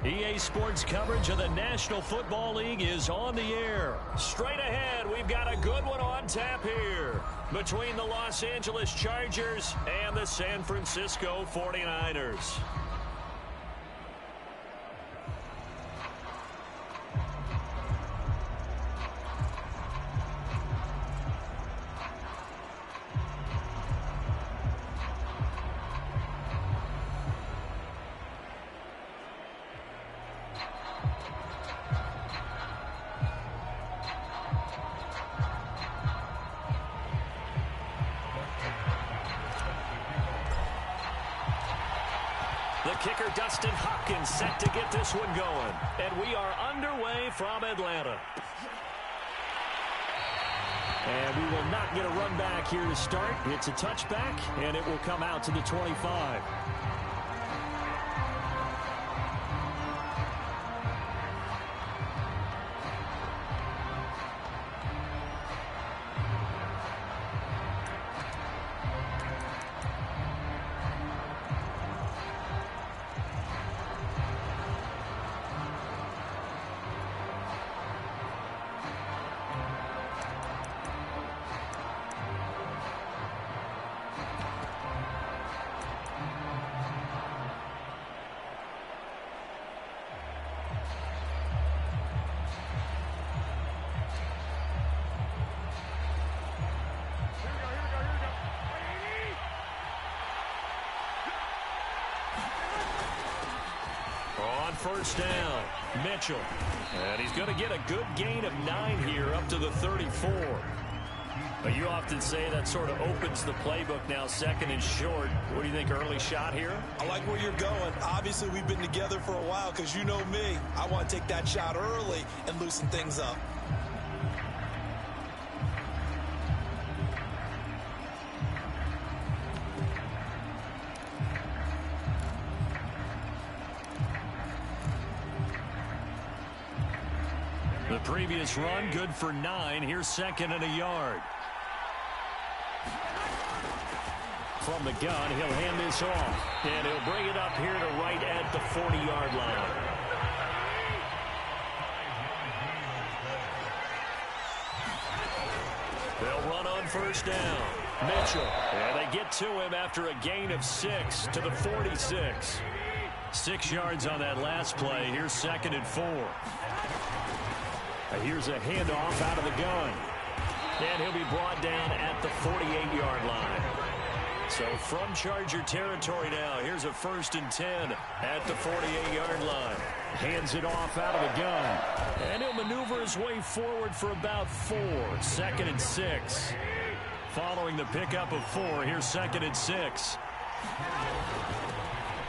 EA Sports coverage of the National Football League is on the air. Straight ahead, we've got a good one on tap here between the Los Angeles Chargers and the San Francisco 49ers. The kicker, Dustin Hopkins, set to get this one going. And we are underway from Atlanta. And we will not get a run back here to start. It's a touchback, and it will come out to the 25. First down, Mitchell. And he's going to get a good gain of 9 here up to the 34. But you often say that sort of opens the playbook now, second and short. What do you think, early shot here? I like where you're going. Obviously, we've been together for a while because you know me. I want to take that shot early and loosen things up. The previous run, good for 9. Here's second and a yard. From the gun, he'll hand this off. And he'll bring it up here to right at the 40-yard line. They'll run on first down. Mitchell. And they get to him after a gain of 6 to the 46. 6 yards on that last play. Here's second and 4. Here's a handoff out of the gun. And he'll be brought down at the 48-yard line. So from Charger territory now, here's a 1st and 10 at the 48-yard line. Hands it off out of the gun. And he'll maneuver his way forward for about 4. 2nd and 6. Following the pickup of 4, here's 2nd and 6.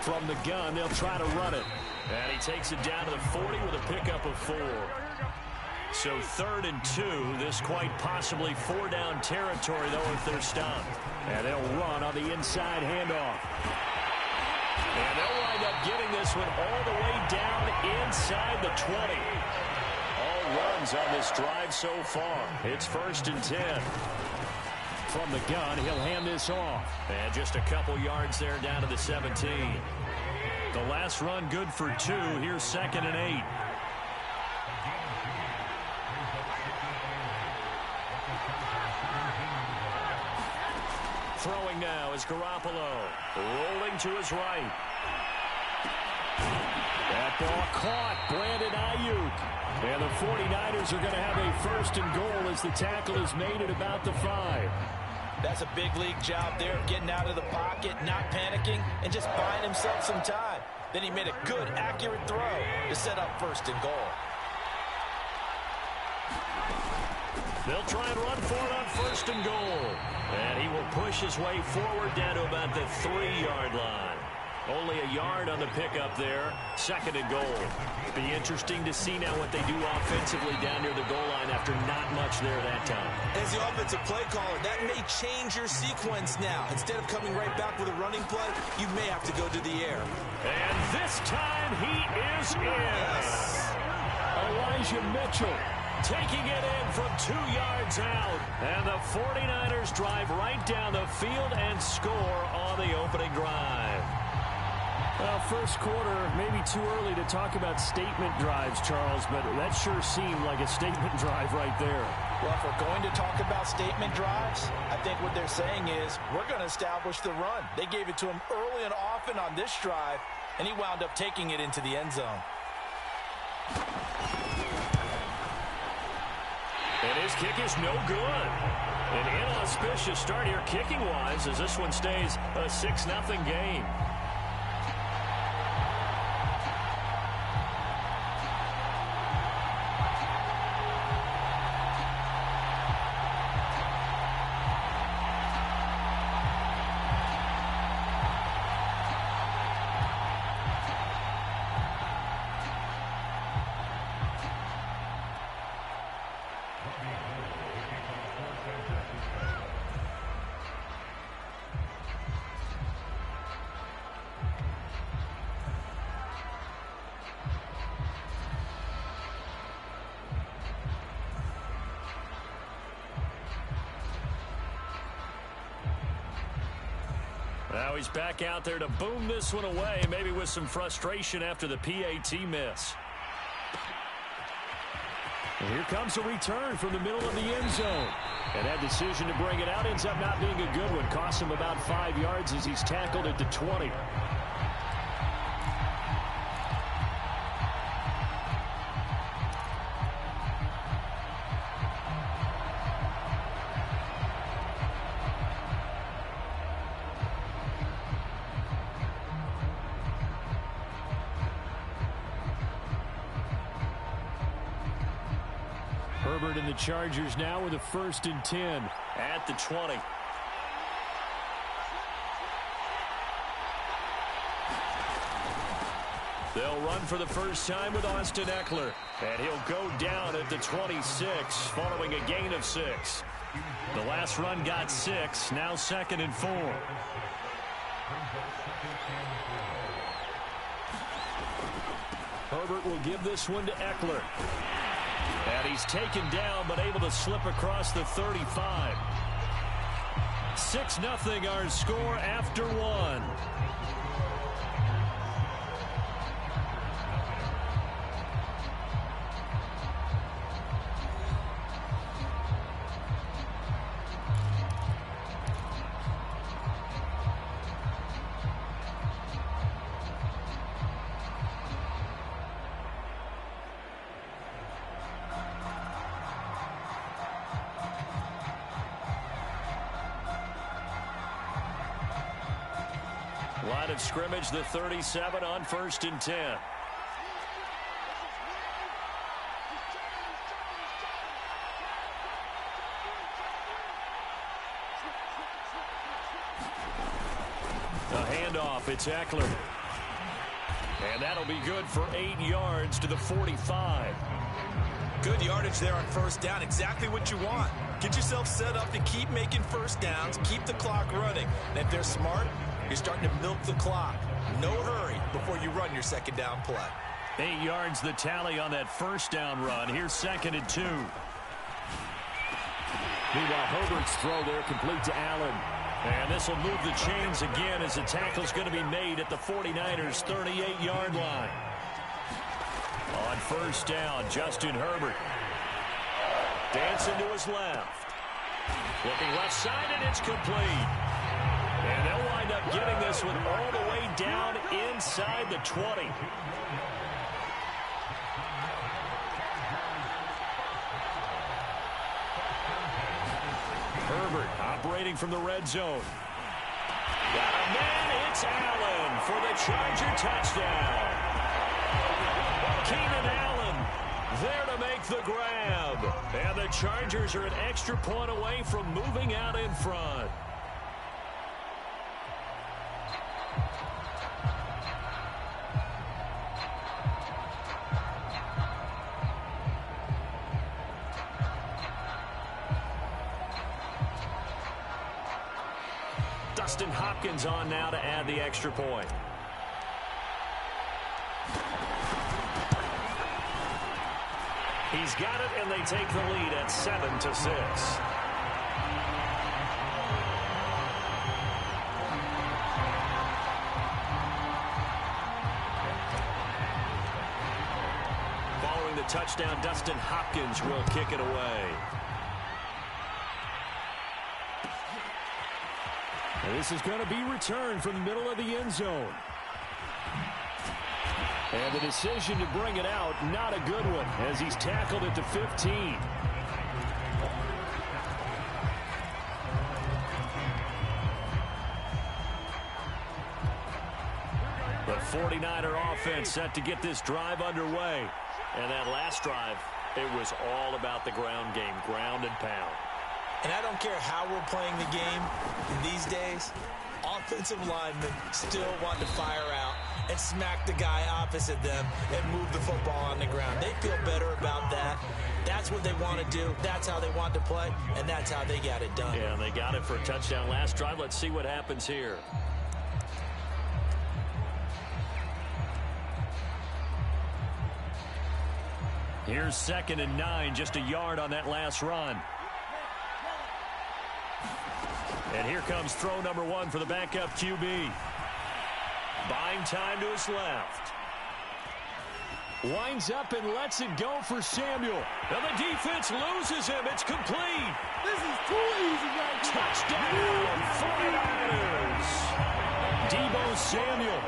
From the gun, they'll try to run it. And he takes it down to the 40 with a pickup of 4. So 3rd and 2, this quite possibly 4-down territory, though, if they're stopped. And they'll run on the inside handoff. And they'll wind up getting this one all the way down inside the 20. All runs on this drive so far. It's 1st and 10. From the gun, he'll hand this off. And just a couple yards there down to the 17. The last run good for 2. Here's 2nd and 8. Throwing now is Garoppolo. Rolling to his right. That ball caught. Brandon Ayuk. And the 49ers are going to have a 1st and goal as the tackle is made at about the 5. That's a big league job there, getting out of the pocket, not panicking, and just buying himself some time. Then he made a good, accurate throw to set up 1st and goal. They'll try and run for it on 1st and goal. And he will push his way forward down to about the 3-yard line. Only a yard on the pickup there. 2nd and goal. Be interesting to see now what they do offensively down near the goal line after not much there that time. As the offensive play caller, that may change your sequence now. Instead of coming right back with a running play, you may have to go to the air. And this time he is in. Yes. Elijah Mitchell taking it in from 2 yards out. And the 49ers drive right down the field and score on the opening drive. Well, first quarter, maybe too early to talk about statement drives, Charles, but that sure seemed like a statement drive right there. Well, if we're going to talk about statement drives, I think what they're saying is we're going to establish the run. They gave it to him early and often on this drive, and he wound up taking it into the end zone. And his kick is no good. An inauspicious start here kicking-wise as this one stays a 6-0 game. Now he's back out there to boom this one away, maybe with some frustration after the PAT miss. And here comes a return from the middle of the end zone. And that decision to bring it out ends up not being a good one. Costs him about 5 yards as he's tackled at the 20. Herbert and the Chargers now with a 1st and 10 at the 20. They'll run for the first time with Austin Eckler. And he'll go down at the 26 following a gain of 6. The last run got 6, now 2nd and 4. Herbert will give this one to Eckler. And he's taken down, but able to slip across the 35. 6-0 our score after 1. Line of scrimmage, the 37 on 1st and 10. The handoff, it's Eckler. And that'll be good for 8 yards to the 45. Good yardage there on 1st down. Exactly what you want. Get yourself set up to keep making 1st downs, keep the clock running. And if they're smart, you're starting to milk the clock. No hurry before you run your 2nd down play. 8 yards the tally on that 1st down run. Here's 2nd and 2. Meanwhile, Herbert's throw there complete to Allen. And this will move the chains again as the tackle's going to be made at the 49ers' 38-yard line. On 1st down, Justin Herbert. Dancing to his left. Looking left side, and it's complete. And they'll wind up getting this one all the way down inside the 20. Herbert operating from the red zone. Got a man, it's Allen for the Charger touchdown. Keenan Allen there to make the grab. And the Chargers are an extra point away from moving out in front. Dustin Hopkins on now to add the extra point. He's got it, and they take the lead at 7-6. touchdown. Dustin Hopkins will kick it away. And this is going to be returned from the middle of the end zone. And the decision to bring it out, not a good one, as he's tackled at the 15. The 49er offense set to get this drive underway. And that last drive, it was all about the ground game, ground and pound. And I don't care how we're playing the game in these days, offensive linemen still want to fire out and smack the guy opposite them and move the football on the ground. They feel better about that. That's what they want to do. That's how they want to play, and that's how they got it done. Yeah, and they got it for a touchdown last drive. Let's see what happens here. Here's 2nd and 9, just a yard on that last run. And here comes throw number 1 for the backup QB. Buying time to his left. Winds up and lets it go for Samuel. And the defense loses him. It's complete. This is too easy right now. Touchdown, 49ers. Deebo Samuel,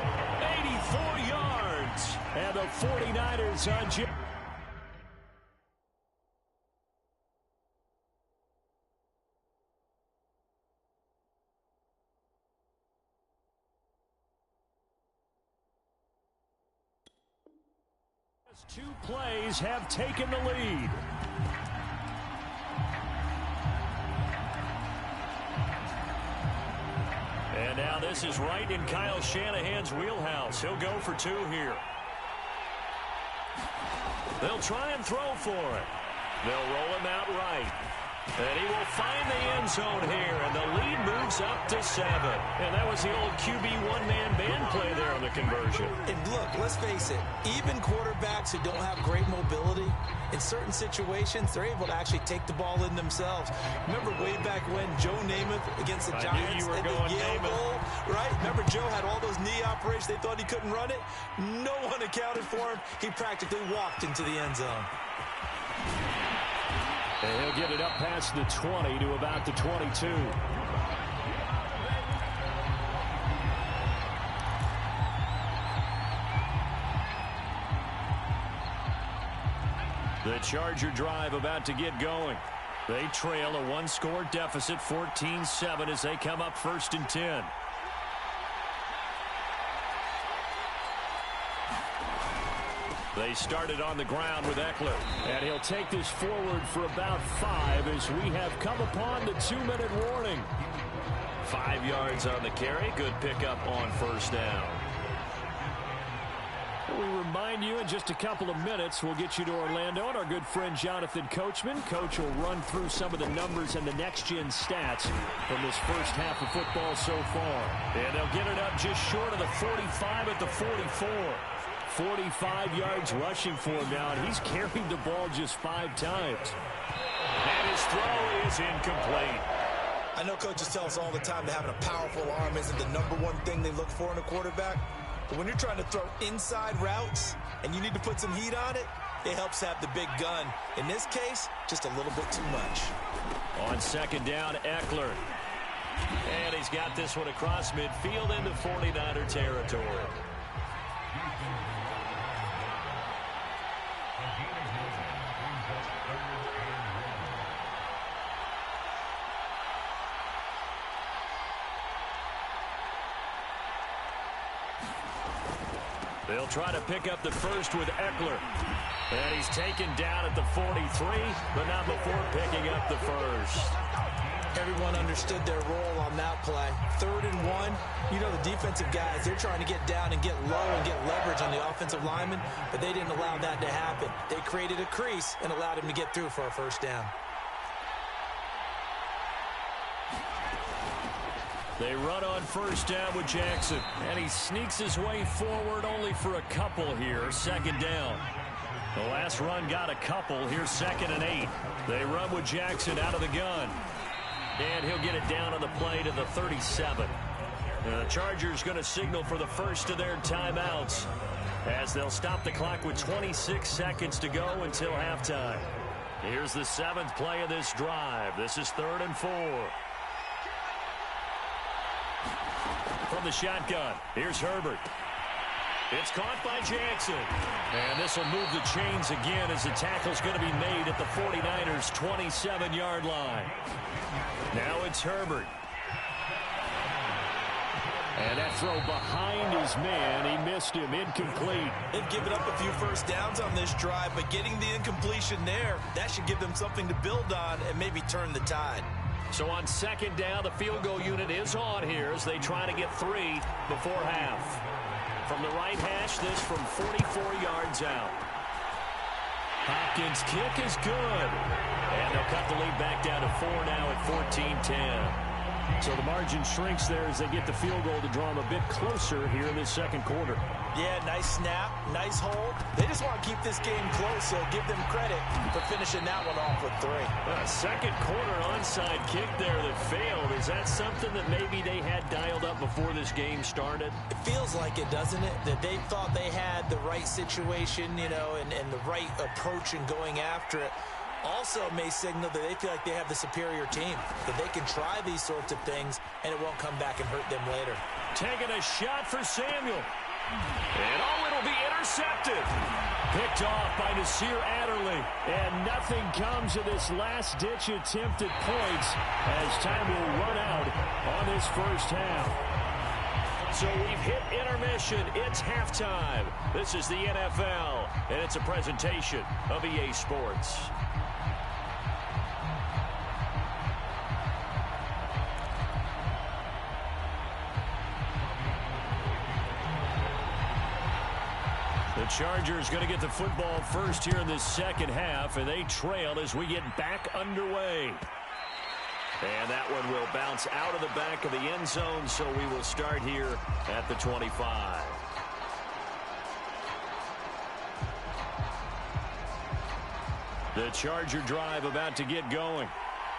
84 yards. And the 49ers on Two plays have taken the lead. And now this is right in Kyle Shanahan's wheelhouse. He'll go for 2 here. They'll try and throw for it. They'll roll him out right. And he will find the end zone here, and the lead moves up to 7. And that was the old QB one-man band play there on the conversion. And look, let's face it, even quarterbacks who don't have great mobility, in certain situations, they're able to actually take the ball in themselves. Remember way back when Joe Namath against the Giants at the Yale goal, right? Remember Joe had all those knee operations. They thought he couldn't run it. No one accounted for him. He practically walked into the end zone. And he'll get it up past the 20 to about the 22. The Charger drive about to get going. They trail a 1-score deficit, 14-7, as they come up 1st and 10. They started on the ground with Eckler. And he'll take this forward for about 5 as we have come upon the 2-minute warning. 5 yards on the carry. Good pickup on 1st down. We remind you in just a couple of minutes we'll get you to Orlando and our good friend Jonathan Coachman. Coach will run through some of the numbers and the next-gen stats from this first half of football so far. And they'll get it up just short of the 45 at the 44. 45 yards rushing for him now, and he's carried the ball just 5 times. And his throw is incomplete. I know coaches tell us all the time that having a powerful arm isn't the #1 thing they look for in a quarterback. But when you're trying to throw inside routes and you need to put some heat on it, it helps have the big gun. In this case, just a little bit too much. On 2nd down, Eckler. And he's got this one across midfield into 49er territory. They'll try to pick up the first with Eckler. And he's taken down at the 43, but not before picking up the first. Everyone understood their role on that play. 3rd and 1. You know the defensive guys, they're trying to get down and get low and get leverage on the offensive lineman, but they didn't allow that to happen. They created a crease and allowed him to get through for a 1st down. They run on 1st down with Jackson. And he sneaks his way forward only for a couple here. 2nd down. The last run got a couple. Here's 2nd and 8. They run with Jackson out of the gun. And he'll get it down on the play to the 37. The Chargers going to signal for the first of their timeouts as they'll stop the clock with 26 seconds to go until halftime. Here's the 7th play of this drive. This is 3rd and 4. From the shotgun, here's Herbert. It's caught by Jackson. And this will move the chains again as the tackle's going to be made at the 49ers' 27-yard line. Now it's Herbert. And that throw behind his man. He missed him. Incomplete. They've given up a few first downs on this drive, but getting the incompletion there, that should give them something to build on and maybe turn the tide. So on 2nd down, the field goal unit is on here as they try to get 3 before half. From the right hash, this from 44 yards out. Hopkins' kick is good. And they'll cut the lead back down to 4 now at 14-10. So the margin shrinks there as they get the field goal to draw them a bit closer here in this 2nd quarter. Yeah, nice snap, nice hold. They just want to keep this game close, so give them credit for finishing that one off with 3. A 2nd quarter onside kick there that failed. Is that something that maybe they had dialed up before this game started? It feels like it, doesn't it? That they thought they had the right situation, you know, and the right approach in going after it. Also may signal that they feel like they have the superior team, that they can try these sorts of things and it won't come back and hurt them later. Taking a shot for Samuel. And it'll be intercepted. Picked off by Nasir Adderley. And nothing comes of this last-ditch attempt at points as time will run out on this first half. So we've hit intermission. It's halftime. This is the NFL, and it's a presentation of EA Sports. The Chargers going to get the football first here in this 2nd half, and they trail as we get back underway. And that one will bounce out of the back of the end zone, so we will start here at the 25. The Charger drive about to get going.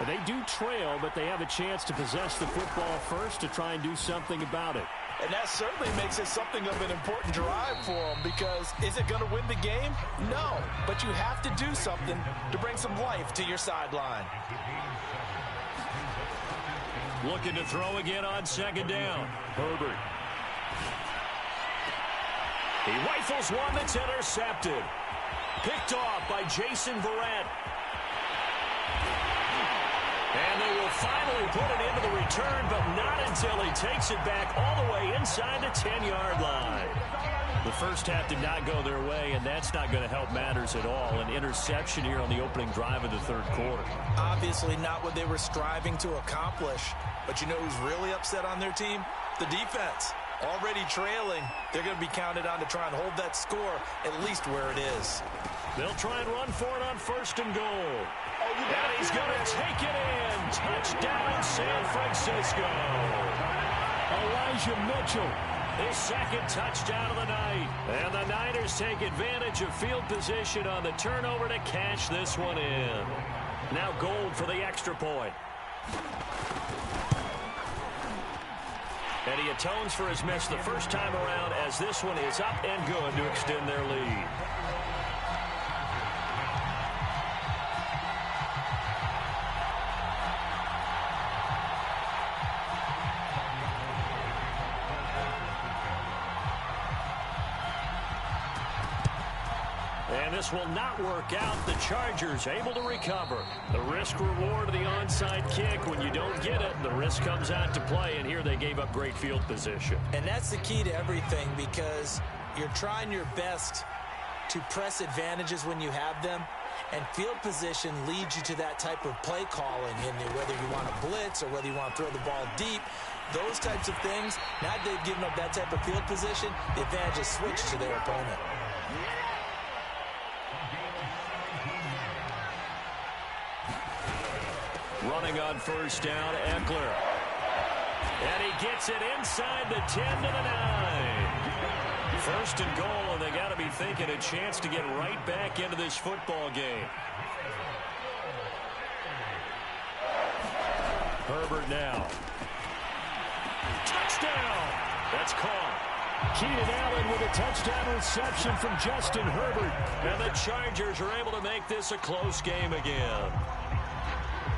They do trail, but they have a chance to possess the football first to try and do something about it. And that certainly makes it something of an important drive for them, because is it going to win the game? No, but you have to do something to bring some life to your sideline. Looking to throw again on 2nd down. Herbert. He rifles one that's intercepted. Picked off by Jason Verrett. And they will finally put it into the return, but not until he takes it back all the way inside the 10-yard line. The first half did not go their way, and that's not going to help matters at all. An interception here on the opening drive of the 3rd quarter. Obviously not what they were striving to accomplish. But you know who's really upset on their team? The defense. Already trailing, they're going to be counted on to try and hold that score at least where it is. They'll try and run for it on 1st and goal. And he's going to take it in. Touchdown, San Francisco. Elijah Mitchell. His 2nd touchdown of the night. And the Niners take advantage of field position on the turnover to cash this one in. Now Gold for the extra point. And he atones for his miss the first time around as this one is up and good to extend their lead. And this will not work out. The Chargers able to recover. The risk-reward of the onside kick. When you don't get it, the risk comes out to play. And here they gave up great field position. And that's the key to everything, because you're trying your best to press advantages when you have them. And field position leads you to that type of play calling. And whether you want to blitz or whether you want to throw the ball deep, those types of things, now that they've given up that type of field position, the advantage is switched to their opponent. Running on 1st down, Eckler. And he gets it inside the 10 to the 9. 1st and goal, and they got to be thinking a chance to get right back into this football game. Herbert now. Touchdown! That's caught. Keenan Allen with a touchdown reception from Justin Herbert. And the Chargers are able to make this a close game again.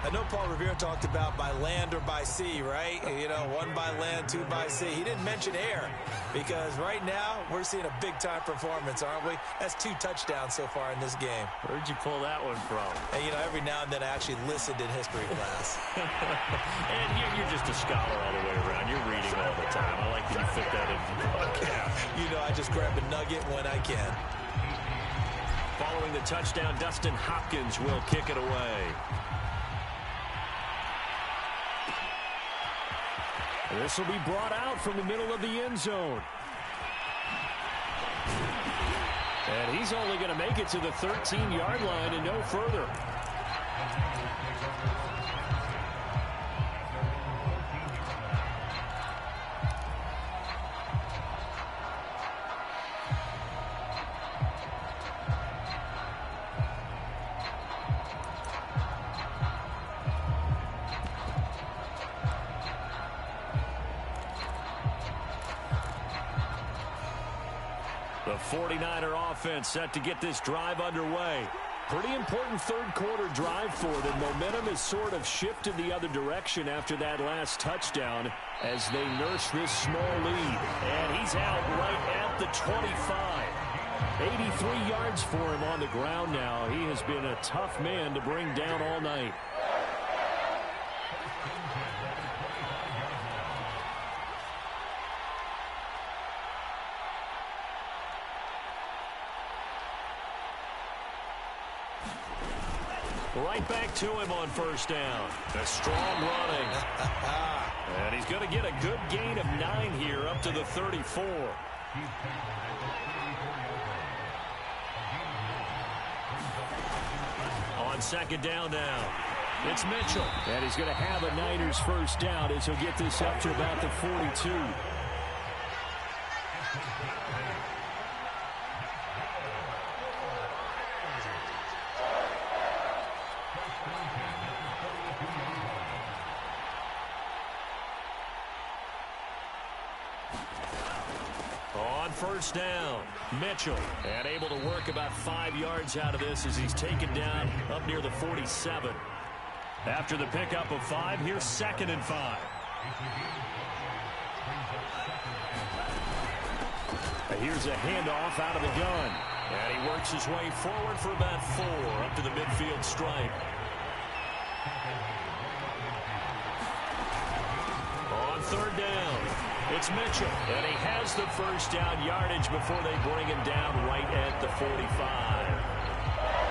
I know Paul Revere talked about by land or by sea, right? You know, one by land, two by sea. He didn't mention air because right now we're seeing a big-time performance, aren't we? That's 2 touchdowns so far in this game. Where'd you pull that one from? And, you know, every now and then I actually listened in history class. And you're just a scholar all the way around. You're reading all the time. I like that you fit that in. Yeah, you know, I just grab a nugget when I can. Following the touchdown, Dustin Hopkins will kick it away. This will be brought out from the middle of the end zone. And he's only going to make it to the 13-yard line and no further. The 49er offense set to get this drive underway. Pretty important third-quarter drive for them. Momentum has sort of shifted the other direction after that last touchdown as they nurse this small lead. And he's out right at the 25. 83 yards for him on the ground now. He has been a tough man to bring down all night. Right back to him on first down. A strong running. And he's going to get a good gain of 9 here up to the 34. On second down now. It's Mitchell. And he's going to have a Niners first down as he'll get this up to about the 42. First down, Mitchell, and able to work about 5 yards out of this as he's taken down up near the 47. After the pickup of 5, here's 2nd and 5. Here's a handoff out of the gun. And he works his way forward for about 4 up to the midfield stripe. On third down, it's Mitchell, and he has the first down yardage before they bring him down right at the 45.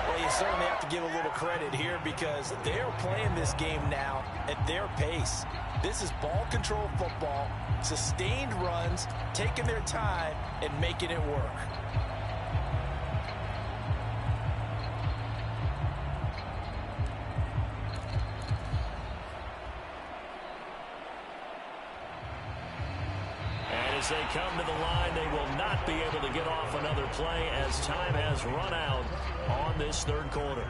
Well, you certainly have to give a little credit here because they're playing this game now at their pace. This is ball control football, sustained runs, taking their time, and making it work. As they come to the line, they will not be able to get off another play as time has run out on this third quarter.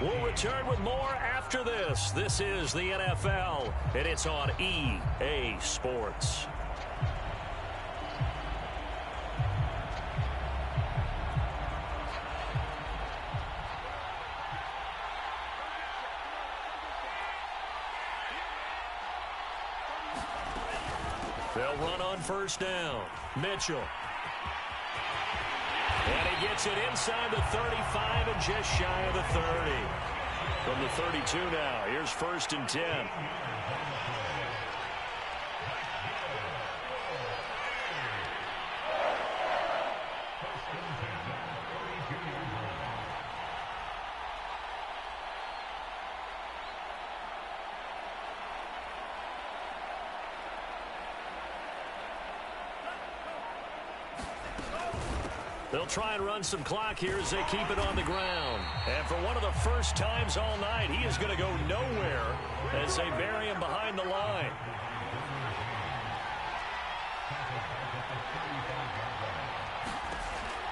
We'll return with more after this. This is the NFL, and it's on EA Sports. They'll run on first down. Mitchell. And he gets it inside the 35 and just shy of the 30. From the 32 now, here's 1st and 10. They'll try and run some clock here as they keep it on the ground. And for one of the first times all night, he is going to go nowhere as they bury him behind the line.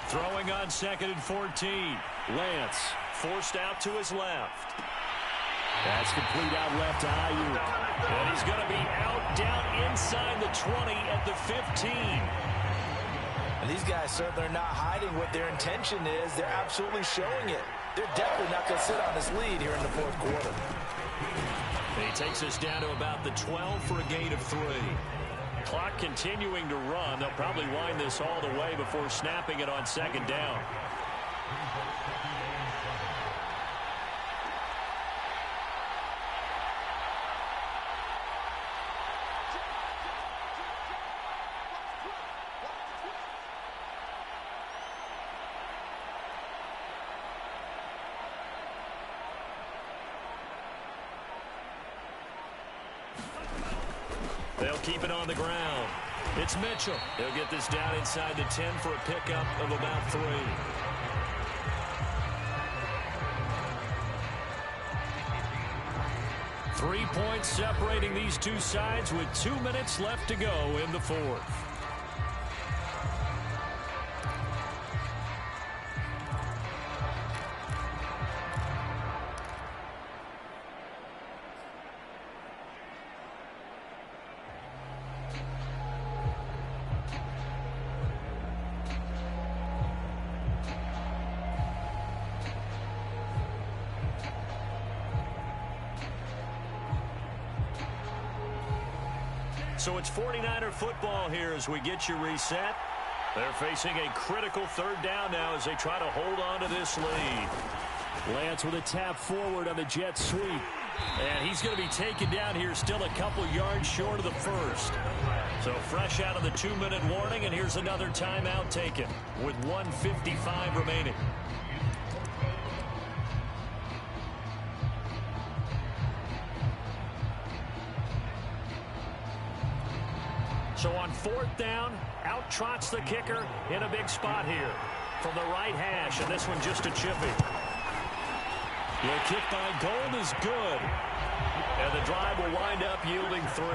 Throwing on 2nd and 14. Lance forced out to his left. That's complete out left to Ayuk. And he's going to be out down inside the 20 at the 15. And these guys certainly are not hiding what their intention is. They're absolutely showing it. They're definitely not going to sit on this lead here in the fourth quarter. And he takes us down to about the 12 for a gain of 3. Clock continuing to run. They'll probably wind this all the way before snapping it on second down. They'll keep it on the ground. It's Mitchell. He'll get this down inside the 10 for a pickup of about 3. Three points separating these two sides with 2 minutes left to go in the fourth. So it's 49er football here as we get you reset. They're facing a critical third down now as they try to hold on to this lead. Lance with a tap forward on the jet sweep. And he's going to be taken down here still a couple yards short of the first. So fresh out of the 2-minute warning, and here's another timeout taken with 1:55 remaining. So on fourth down, out trots the kicker in a big spot here from the right hash, and this one just a chippy. The kick by Gold is good, and the drive will wind up yielding 3.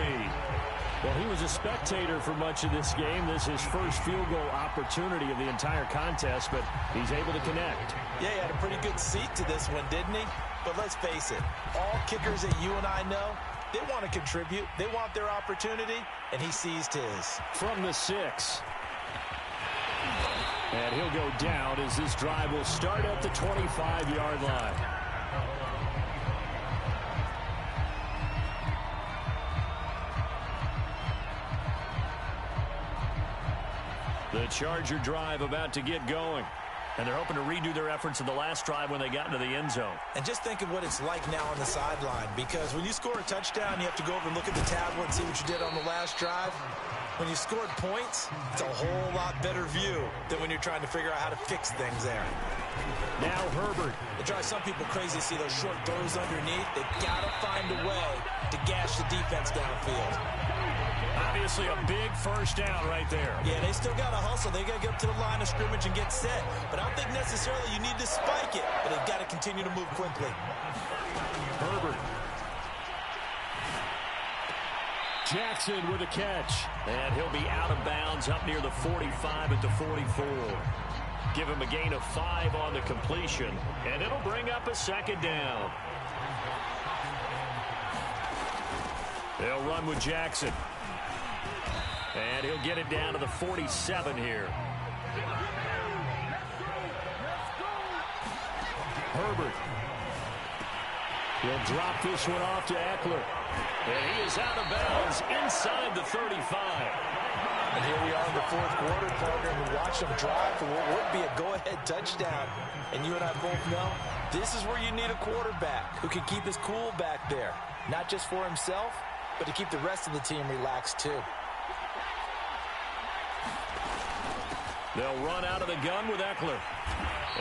Well, he was a spectator for much of this game. This is his first field goal opportunity of the entire contest, but he's able to connect. Yeah, he had a pretty good seat to this one, didn't he? But let's face it, all kickers that you and I know, they want to contribute. They want their opportunity, and he seized his. From the 6. And he'll go down as this drive will start at the 25-yard line. The Charger drive about to get going. And they're hoping to redo their efforts in the last drive when they got into the end zone. And just think of what it's like now on the sideline, because when you score a touchdown, you have to go over and look at the tablet and see what you did on the last drive. When you scored points, it's a whole lot better view than when you're trying to figure out how to fix things there. Now Herbert. It drives some people crazy to see those short throws underneath. They've got to find a way to gash the defense downfield. Obviously a big first down right there. Yeah, they still got to hustle. They got to get up to the line of scrimmage and get set. But I don't think necessarily you need to spike it. But they've got to continue to move quickly. Herbert. Jackson with a catch. And he'll be out of bounds up near the 45 at the 44. Give him a gain of 5 on the completion. And it'll bring up a second down. They'll run with Jackson. And he'll get it down to the 47 here. Herbert. He'll drop this one off to Eckler. And he is out of bounds inside the 35. And here we are in the fourth quarter, partner, and we watch them drive for what would be a go-ahead touchdown. And you and I both know this is where you need a quarterback who can keep his cool back there. Not just for himself, but to keep the rest of the team relaxed too. They'll run out of the gun with Eckler.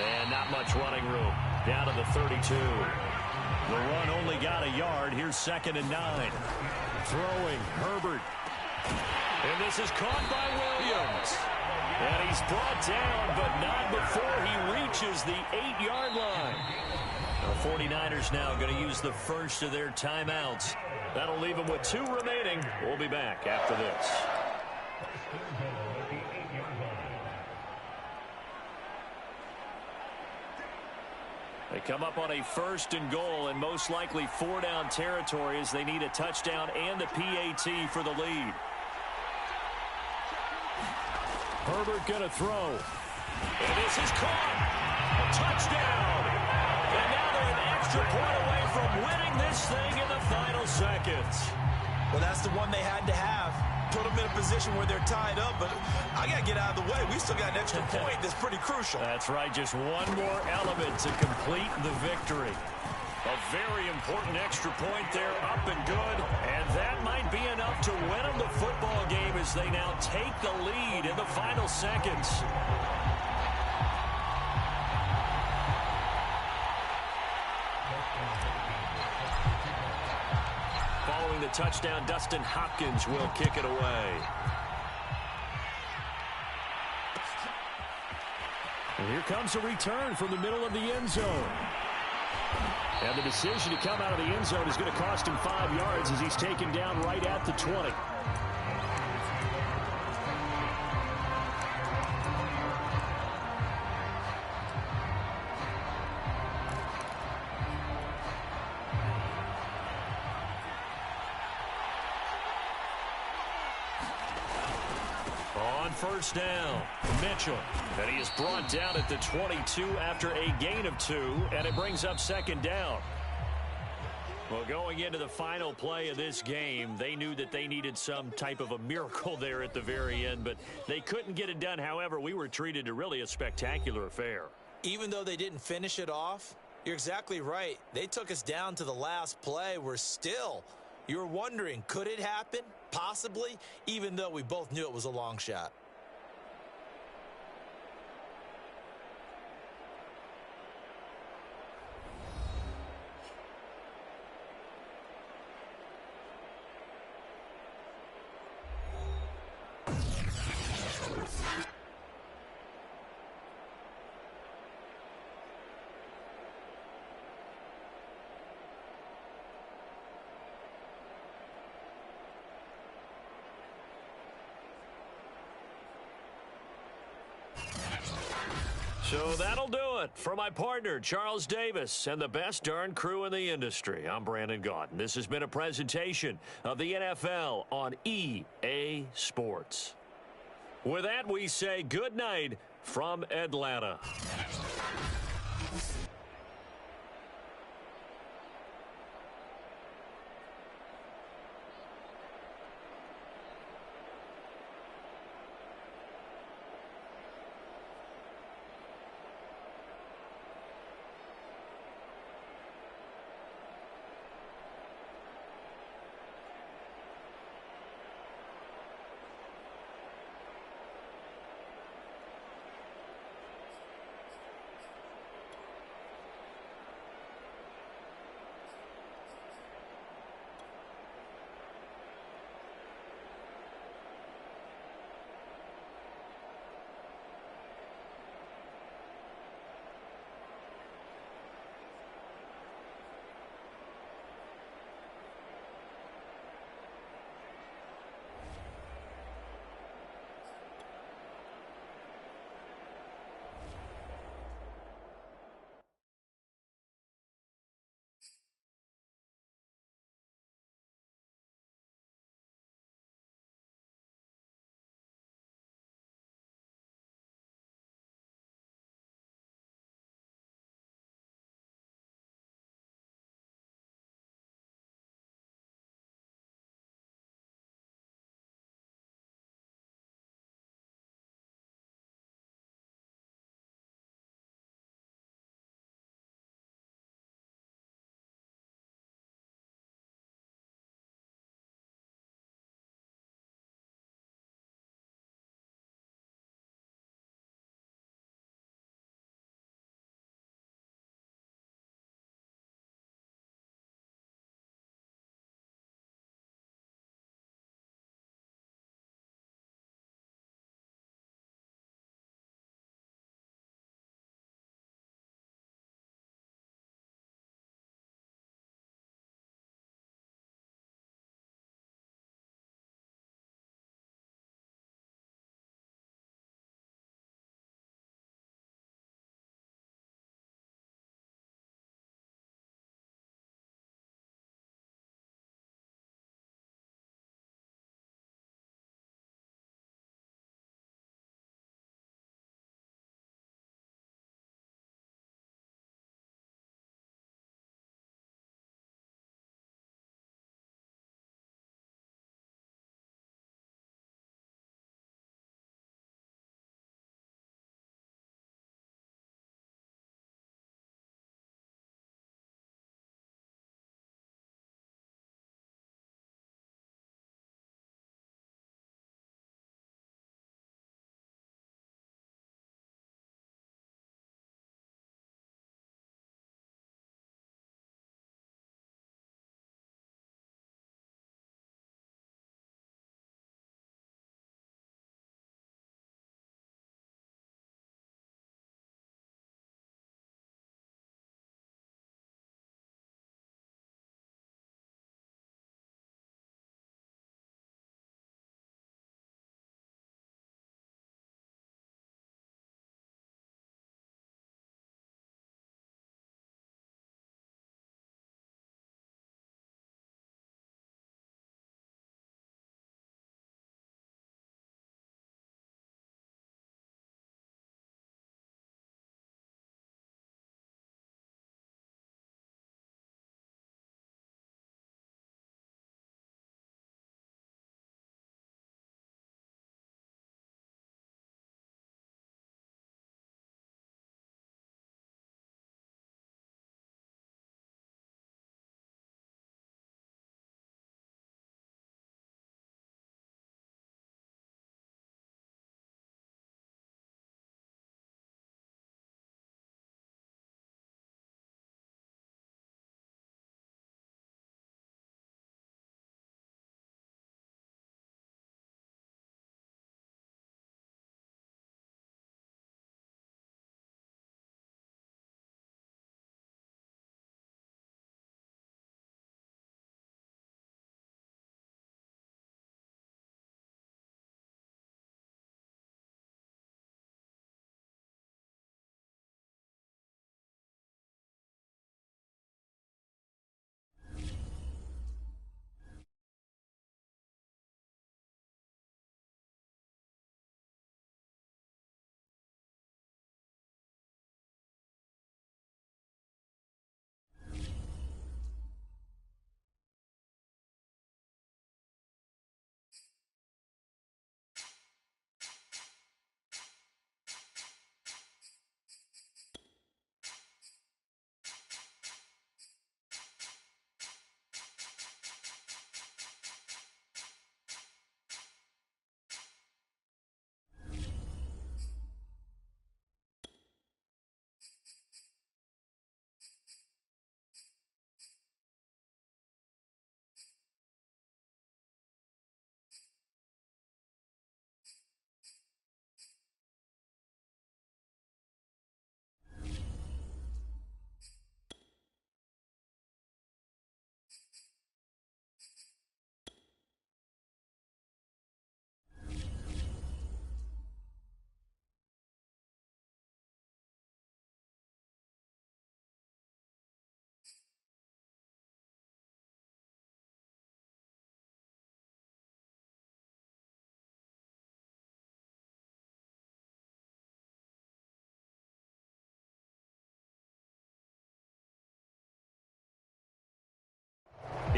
And not much running room. Down to the 32. The run only got a yard. Here's 2nd and 9. Throwing, Herbert. And this is caught by Williams. And he's brought down, but not before he reaches the 8-yard line. The 49ers now going to use the first of their timeouts. That'll leave them with 2 remaining. We'll be back after this. They come up on a 1st and goal, and most likely 4-down territory as they need a touchdown and the PAT for the lead. Herbert going to throw. And this is caught. A touchdown. And now they're an extra point away from winning this thing in the final seconds. Well, that's the one they had to have. Put them in a position where they're tied up, but I got to get out of the way. We still got an extra point that's pretty crucial. That's right, just one more element to complete the victory. A very important extra point there, up and good, and that might be enough to win them the football game as they now take the lead in the final seconds. Following the touchdown, Dustin Hopkins will kick it away. And here comes a return from the middle of the end zone. And the decision to come out of the end zone is going to cost him 5 yards as he's taken down right at the 20. On first down, Mitchell. And he is brought down at the 22 after a gain of 2, and it brings up 2nd down. Well, going into the final play of this game, they knew that they needed some type of a miracle there at the very end, but they couldn't get it done. However, we were treated to really a spectacular affair. Even though they didn't finish it off, you're exactly right. They took us down to the last play. You were wondering, could it happen? Possibly, even though we both knew it was a long shot. So that'll do it for my partner, Charles Davis, and the best darn crew in the industry. I'm Brandon Gaudin. This has been a presentation of the NFL on EA Sports. With that, we say good night from Atlanta.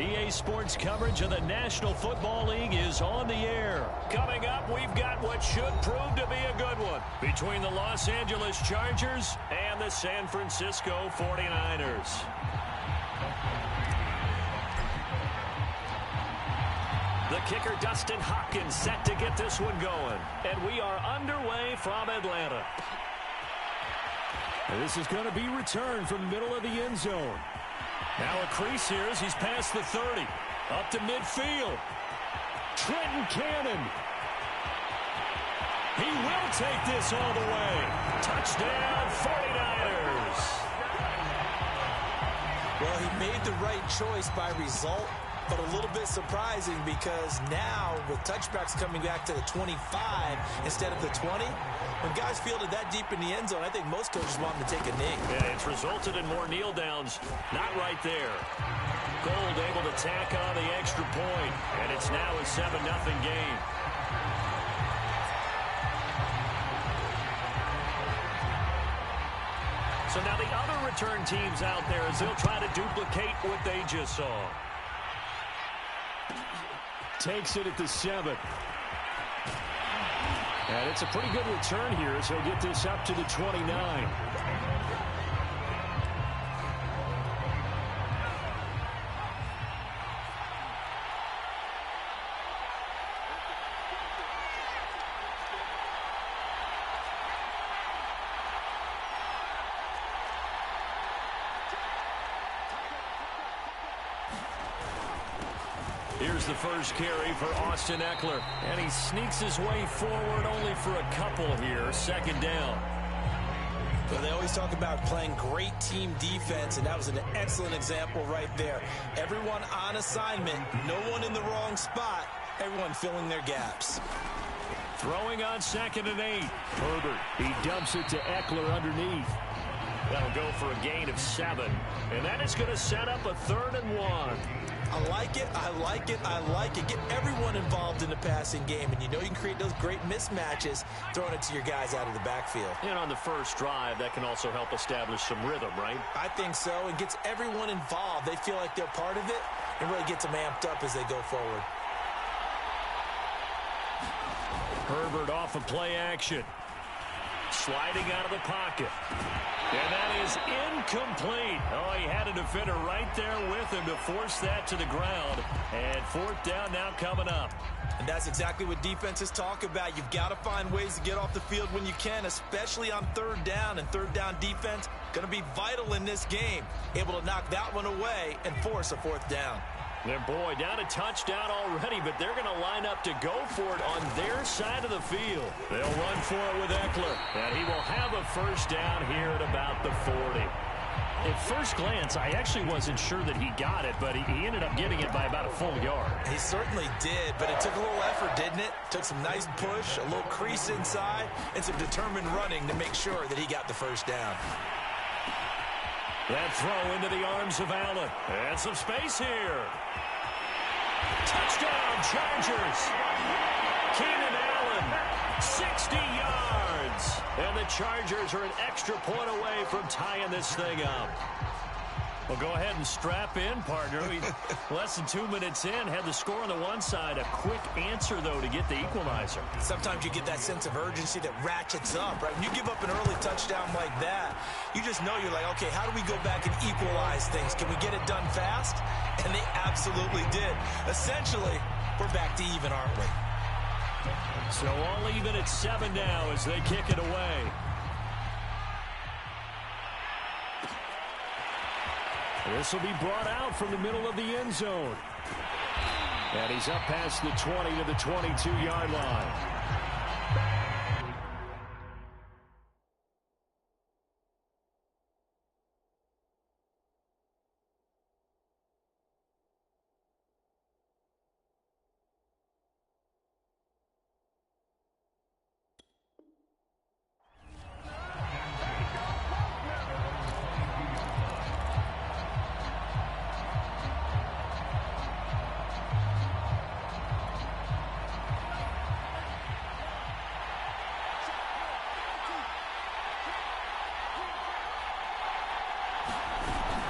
EA Sports coverage of the National Football League is on the air. Coming up, we've got what should prove to be a good one between the Los Angeles Chargers and the San Francisco 49ers. The kicker, Dustin Hopkins, set to get this one going. And we are underway from Atlanta. And this is going to be returned from the middle of the end zone. Now a crease here as he's past the 30. Up to midfield. Trenton Cannon. He will take this all the way. Touchdown, 49ers. Well, he made the right choice by result, but a little bit surprising because now with touchbacks coming back to the 25 instead of the 20, when guys fielded that deep in the end zone, I think most coaches want them to take a knee. Yeah, it's resulted in more kneel downs. Not right there. Gold able to tack on the extra point, and it's now a 7-0 game. So now the other return teams out there as they'll try to duplicate what they just saw. Takes it at the 7. And it's a pretty good return here as he'll get this up to the 29. Here's the first carry for Austin Eckler. And he sneaks his way forward only for a couple here. Second down. But they always talk about playing great team defense, and that was an excellent example right there. Everyone on assignment, no one in the wrong spot, everyone filling their gaps. Throwing on 2nd and 8. Herbert, he dumps it to Eckler underneath. That'll go for a gain of 7. And that is going to set up a 3rd and 1. I like it, I like it, I like it. Get everyone involved in the passing game, and you know you can create those great mismatches throwing it to your guys out of the backfield. And on the first drive, that can also help establish some rhythm, right? I think so. It gets everyone involved. They feel like they're part of it and really gets them amped up as they go forward. Herbert off of play action. Sliding out of the pocket. And that is incomplete. Oh, he had a defender right there with him to force that to the ground. And 4th down now coming up. And that's exactly what defenses talk about. You've got to find ways to get off the field when you can, especially on 3rd down. And 3rd down defense going to be vital in this game. Able to knock that one away and force a 4th down. And boy, down a touchdown already, but they're going to line up to go for it on their side of the field. They'll run for it with Eckler, and he will have a 1st down here at about the 40. At first glance, I actually wasn't sure that he got it, but he ended up getting it by about a full yard. He certainly did, but it took a little effort, didn't it? Took some nice push, a little crease inside, and some determined running to make sure that he got the 1st down. That throw into the arms of Allen. And some space here. Touchdown, Chargers. Keenan Allen, 60 yards. And the Chargers are an extra point away from tying this thing up. Well, go ahead and strap in, partner. Less than 2 minutes in, had the score on the one side. A quick answer, though, to get the equalizer. Sometimes you get that sense of urgency that ratchets up, right? When you give up an early touchdown like that, you just know you're like, okay, how do we go back and equalize things? Can we get it done fast? And they absolutely did. Essentially, we're back to even, aren't we? So all even at 7 now as they kick it away. This will be brought out from the middle of the end zone. And he's up past the 20 to the 22-yard line.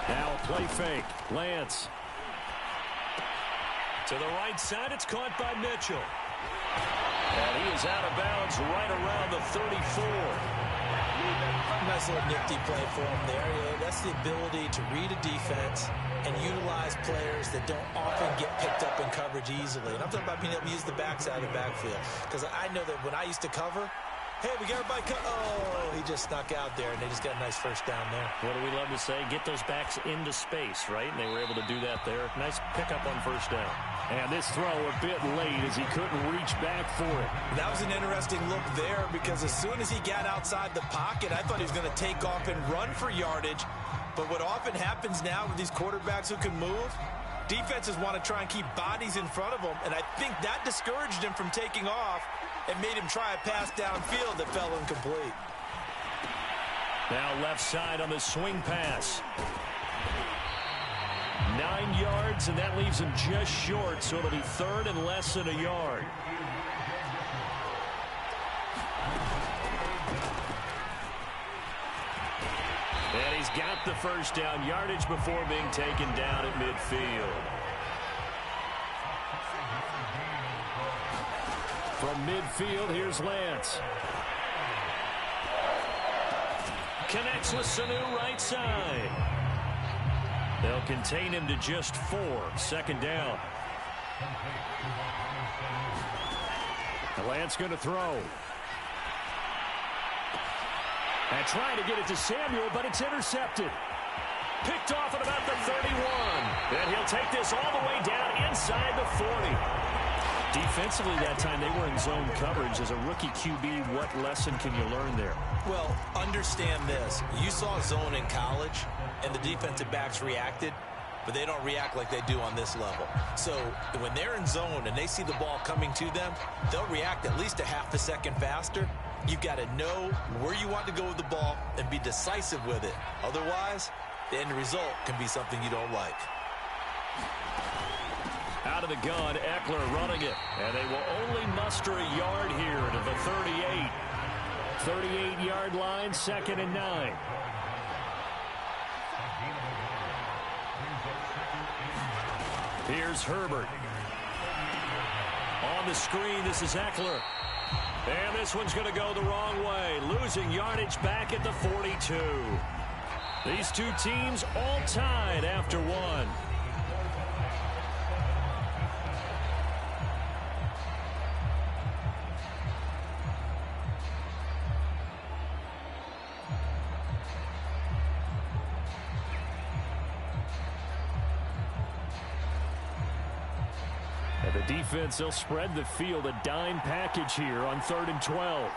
Now a play fake. Lance. To the right side, it's caught by Mitchell. And he is out of bounds right around the 34. Nice little nifty play for him there. Yeah, that's the ability to read a defense and utilize players that don't often get picked up in coverage easily. And I'm talking about being able to use the backside of the backfield. Because I know that when I used to cover, hey, we got everybody cut. Oh, he just snuck out there, and they just got a nice first down there. What do we love to say? Get those backs into space, right? And they were able to do that there. Nice pickup on first down. And this throw a bit late as he couldn't reach back for it. That was an interesting look there because as soon as he got outside the pocket, I thought he was going to take off and run for yardage. But what often happens now with these quarterbacks who can move, defenses want to try and keep bodies in front of them, and I think that discouraged him from taking off and made him try a pass downfield that fell incomplete. Now left side on the swing pass. 9 yards, and that leaves him just short, so it'll be third and less than a yard. And he's got the first down yardage before being taken down at midfield. From midfield, here's Lance. Connects with Sanu right side. They'll contain him to just 4. Second down. Lance going to throw. And trying to get it to Samuel, but it's intercepted. Picked off at about the 31. And he'll take this all the way down inside the 40. Defensively that time, they were in zone coverage. As a rookie QB, what lesson can you learn there? Well, understand this. You saw zone in college, and the defensive backs reacted, but they don't react like they do on this level. So when they're in zone and they see the ball coming to them, they'll react at least a half a second faster. You've got to know where you want to go with the ball and be decisive with it. Otherwise, the end result can be something you don't like. Out of the gun, Eckler running it. And they will only muster a yard here to the 38. 38-yard line, 2nd and 9. Here's Herbert. On the screen, this is Eckler. And this one's going to go the wrong way. Losing yardage back at the 42. These two teams all tied after one. The defense, they'll spread the field, a dime package here on 3rd and 12.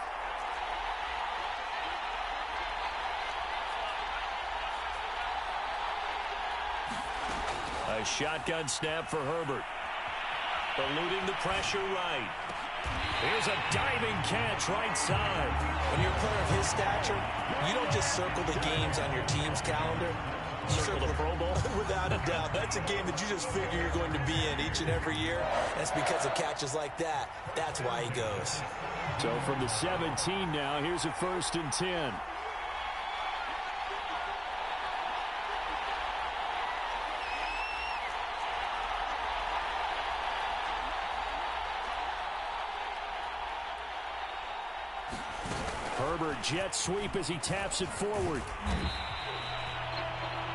A shotgun snap for Herbert. Eluding the pressure right. Here's a diving catch right side. When you're a player of his stature, you don't just circle the games on your team's calendar. You circle the Pro Bowl. Without a doubt. That's a game that you just figure you're going to be in each and every year. That's because of catches like that. That's why he goes. So from the 17 now, here's a 1st and 10. Herbert jet sweep as he taps it forward.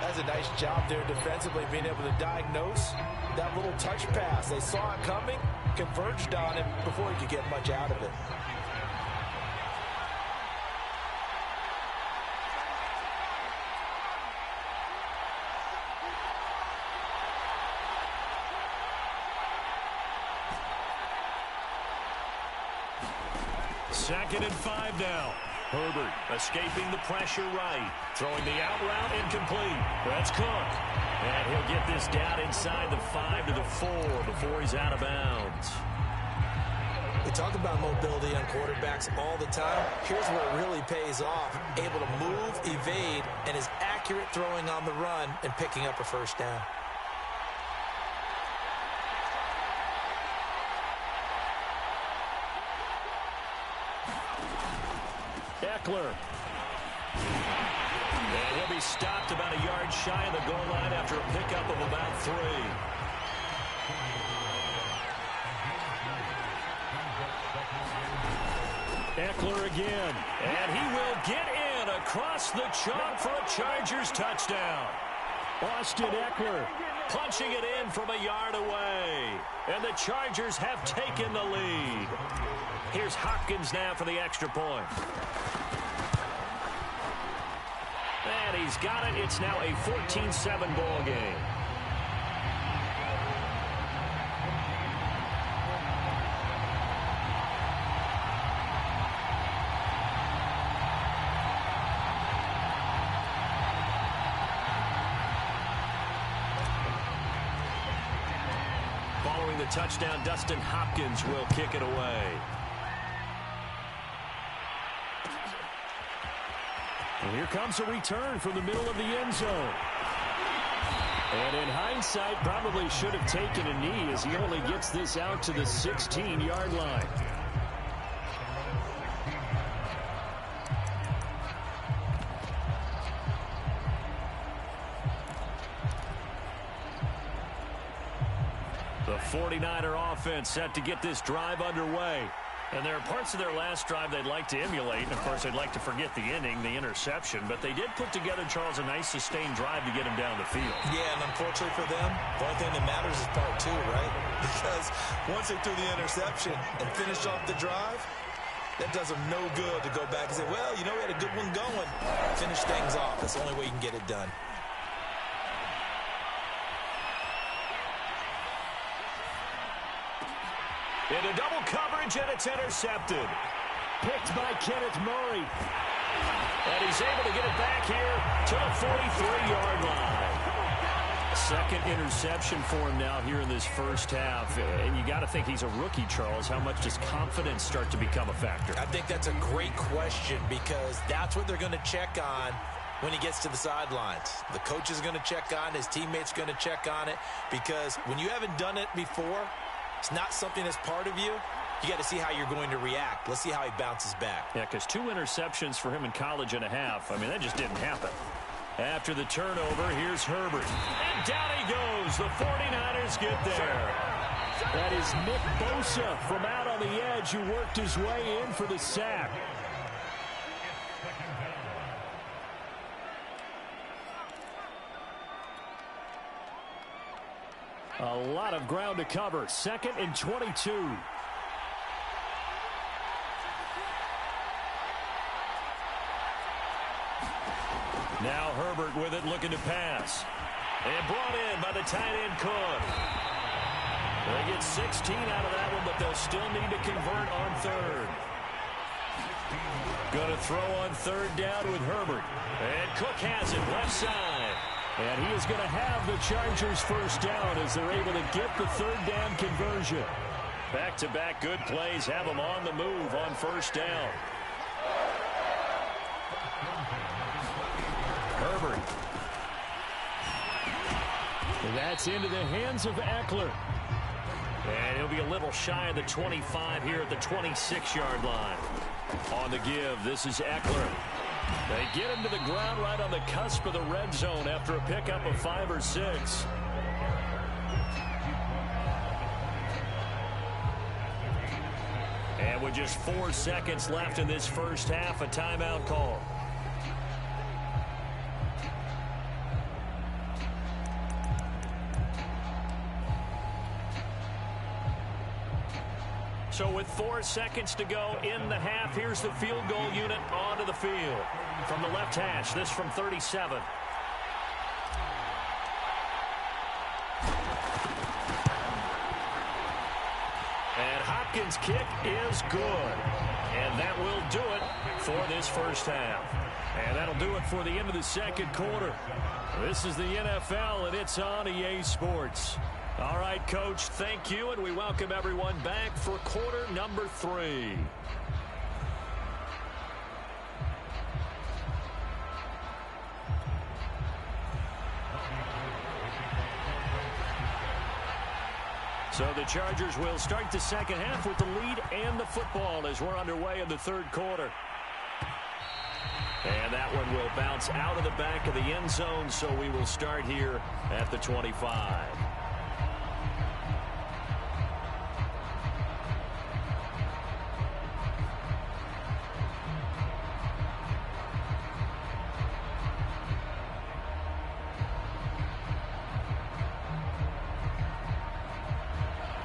That's a nice job there defensively, being able to diagnose that little touch pass. They saw it coming, converged on him before he could get much out of it. Second and 5 now. Herbert escaping the pressure right. Throwing the out route incomplete. That's Cook. And he'll get this down inside the 5 to the 4 before he's out of bounds. We talk about mobility on quarterbacks all the time. Here's where it really pays off. Able to move, evade, and is accurate throwing on the run and picking up a first down. Eckler. And he'll be stopped about a yard shy of the goal line after a pickup of about 3. Eckler again. And he will get in across the chalk for a Chargers touchdown. Austin Eckler punching it in from a yard away. And the Chargers have taken the lead. Here's Hopkins now for the extra point. And he's got it. It's now a 14-7 ball game. Following the touchdown, Dustin Hopkins will kick it away. And here comes a return from the middle of the end zone. And in hindsight, probably should have taken a knee as he only gets this out to the 16-yard line. The 49er offense set to get this drive underway. And there are parts of their last drive they'd like to emulate. And, of course, they'd like to forget the inning, the interception. But they did put together, Charles, a nice sustained drive to get him down the field. Yeah, and unfortunately for them, the only thing that matters is part two, right? Because once they threw the interception and finished off the drive, that does them no good to go back and say, well, you know, we had a good one going. Finish things off. That's the only way you can get it done. Into double coverage, and it's intercepted. Picked by Kenneth Murray. And he's able to get it back here to the 43-yard line. Second interception for him now here in this first half. And you got to think he's a rookie, Charles. How much does confidence start to become a factor? I think that's a great question because that's what they're going to check on when he gets to the sidelines. The coach is going to check on it. His teammates going to check on it because when you haven't done it before, it's not something that's part of you. You got to see how you're going to react. Let's see how he bounces back. Yeah, because 2 interceptions for him in college and a half. I mean, that just didn't happen. After the turnover, here's Herbert. And down he goes. The 49ers get there. That is Nick Bosa from out on the edge who worked his way in for the sack. A lot of ground to cover. 2nd and 22. Now Herbert with it, looking to pass. And brought in by the tight end Cook. They get 16 out of that one, but they'll still need to convert on third. Going to throw on third down with Herbert. And Cook has it, left side. And he is going to have the Chargers first down as they're able to get the third down conversion. Back-to-back good plays have them on the move on first down. Herbert. And that's into the hands of Eckler. And he'll be a little shy of the 25 here at the 26-yard line. On the give, this is Eckler. They get him to the ground right on the cusp of the red zone after a pickup of 5 or 6. And with just 4 seconds left in this first half, a timeout call. So with 4 seconds to go in the half, here's the field goal unit onto the field. From the left hash, this from 37. And Hopkins' kick is good. And that will do it for this first half. And that'll do it for the end of the second quarter. This is the NFL, and it's on EA Sports. All right, Coach, thank you, and we welcome everyone back for quarter number 3. So the Chargers will start the second half with the lead and the football as we're underway in the third quarter. And that one will bounce out of the back of the end zone, so we will start here at the 25.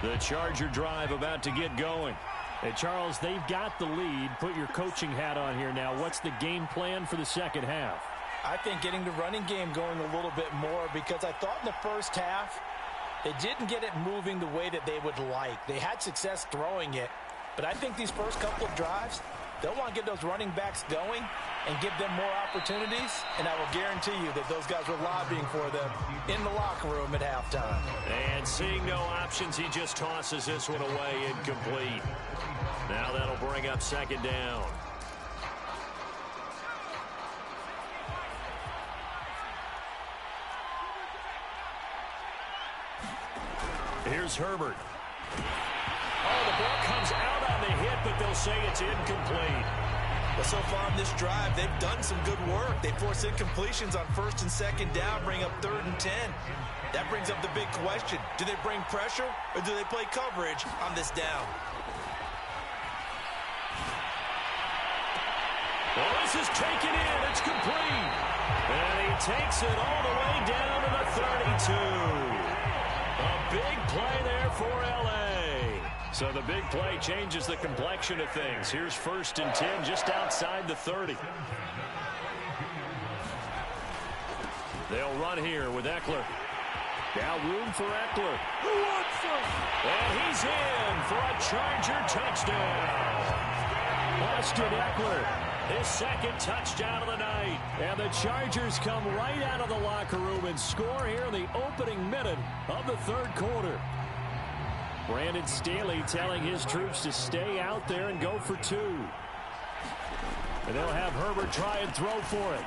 The Charger drive about to get going. Hey, Charles, they've got the lead. Put your coaching hat on here now. What's the game plan for the second half? I think getting the running game going a little bit more, because I thought in the first half they didn't get it moving the way that they would like. They had success throwing it, but I think these first couple of drives, they'll want to get those running backs going and give them more opportunities, and I will guarantee you that those guys were lobbying for them in the locker room at halftime. And seeing no options, he just tosses this one away, incomplete. Now that'll bring up second down. Here's Herbert. Oh, the ball comes out on the hit, but they'll say it's incomplete. But so far in this drive, they've done some good work. They force incompletions on first and second down, bring up 3rd and 10. That brings up the big question. Do they bring pressure or do they play coverage on this down? Well, this is taken in. It's complete. And he takes it all the way down to the 32. A big play there for L.A. So the big play changes the complexion of things. Here's 1st and 10 just outside the 30. They'll run here with Eckler. Now room for Eckler. Who wants some? And he's in for a Charger touchdown. Austin Eckler, his second touchdown of the night. And the Chargers come right out of the locker room and score here in the opening minute of the 3rd quarter. Brandon Staley telling his troops to stay out there and go for 2. And they'll have Herbert try and throw for it.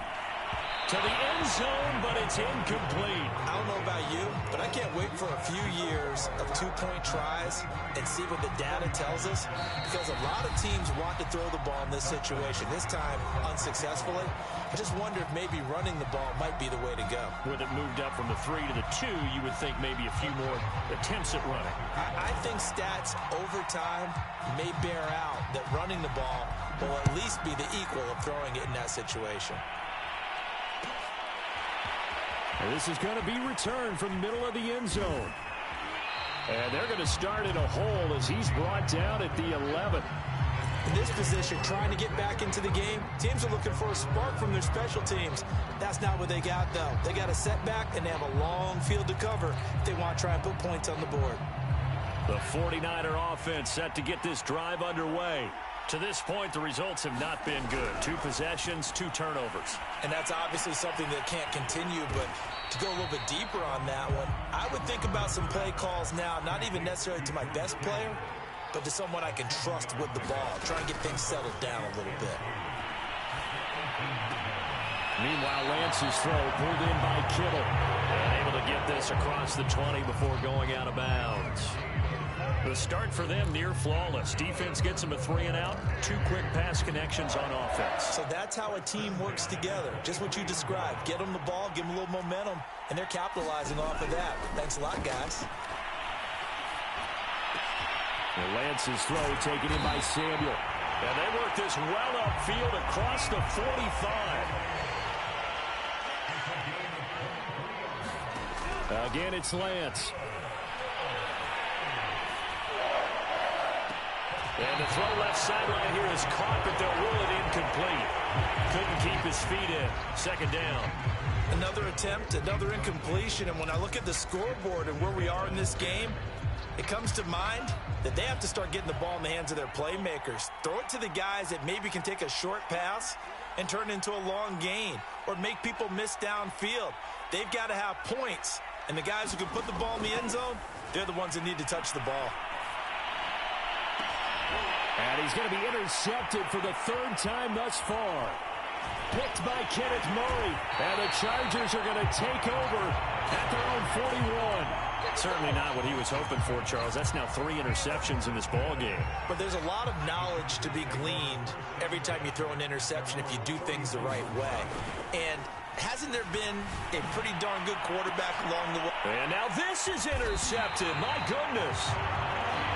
To the end zone, but it's incomplete. I don't know about you, but I can't wait for a few years of 2-point tries and see what the data tells us, because a lot of teams want to throw the ball in this situation. This time, unsuccessfully. I just wonder if maybe running the ball might be the way to go. With it moved up from the 3 to the 2, you would think maybe a few more attempts at running. I think stats over time may bear out that running the ball will at least be the equal of throwing it in that situation. And this is going to be returned from the middle of the end zone. And they're going to start in a hole as he's brought down at the 11. In this position, trying to get back into the game, teams are looking for a spark from their special teams. That's not what they got, though. They got a setback, and they have a long field to cover if they want to try and put points on the board. The 49er offense set to get this drive underway. To this point, the results have not been good. 2 possessions, 2 turnovers. And that's obviously something that can't continue, but to go a little bit deeper on that one, I would think about some play calls now, not even necessarily to my best player, but to someone I can trust with the ball. Try and get things settled down a little bit. Meanwhile, Lance's throw pulled in by Kittle. And able to get this across the 20 before going out of bounds. The start for them near flawless. Defense gets them a 3 and out. 2 quick pass connections on offense. So that's how a team works together. Just what you described. Get them the ball, give them a little momentum, and they're capitalizing off of that. Thanks a lot, guys. And Lance's throw taken in by Samuel. And they work this well upfield across the 45. Again, it's Lance. And the throw left sideline here is caught, but they'll rule it incomplete. Couldn't keep his feet in. Second down. Another attempt, another incompletion. And when I look at the scoreboard and where we are in this game, it comes to mind that they have to start getting the ball in the hands of their playmakers. Throw it to the guys that maybe can take a short pass and turn it into a long gain or make people miss downfield. They've got to have points. And the guys who can put the ball in the end zone, they're the ones that need to touch the ball. And he's going to be intercepted for the 3rd time thus far. Picked by Kenneth Murray. And the Chargers are going to take over at their own 41. Certainly not what he was hoping for, Charles. That's now 3 interceptions in this ball game. But there's a lot of knowledge to be gleaned every time you throw an interception if you do things the right way. And hasn't there been a pretty darn good quarterback along the way? And now this is intercepted. My goodness.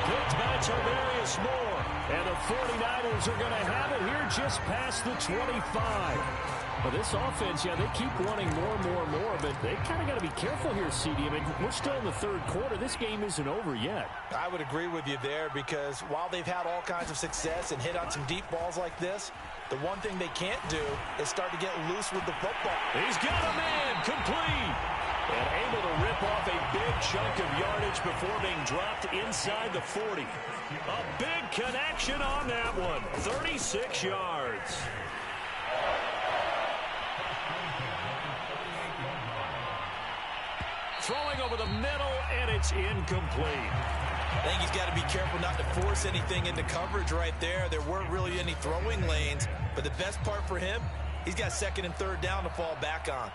Picked by Tavarius Moore. And the 49ers are going to have it here just past the 25. Well, this offense, yeah, they keep wanting more, but they kind of got to be careful here, CD. I mean, we're still in the third quarter. This game isn't over yet. I would agree with you there because while they've had all kinds of success and hit on some deep balls like this, the one thing they can't do is start to get loose with the football. He's got a man, complete. And able to rip off a big chunk of yardage before being dropped inside the 40. A big connection on that one. 36 yards. Throwing over the middle, and it's incomplete. I think he's got to be careful not to force anything into coverage right there. There weren't really any throwing lanes, but the best part for him, he's got second and third down to fall back on.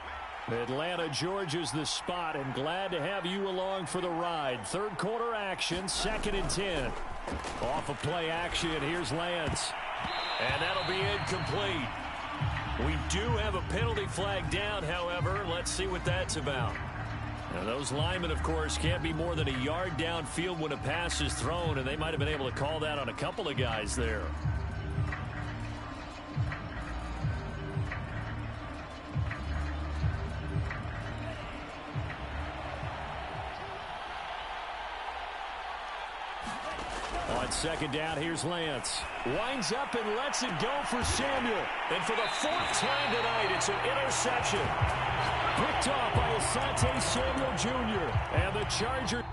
Atlanta, Georgia's the spot, and glad to have you along for the ride. Third quarter action, 2nd and 10. Off of play action, here's Lance. And that'll be incomplete. We do have a penalty flag down, however. Let's see what that's about. Now, those linemen, of course, can't be more than a yard downfield when a pass is thrown, and they might have been able to call that on a couple of guys there. On 2nd down, here's Lance. Winds up and lets it go for Samuel. And for the 4th time tonight, it's an interception. Picked off by Asante Samuel Jr. And the Chargers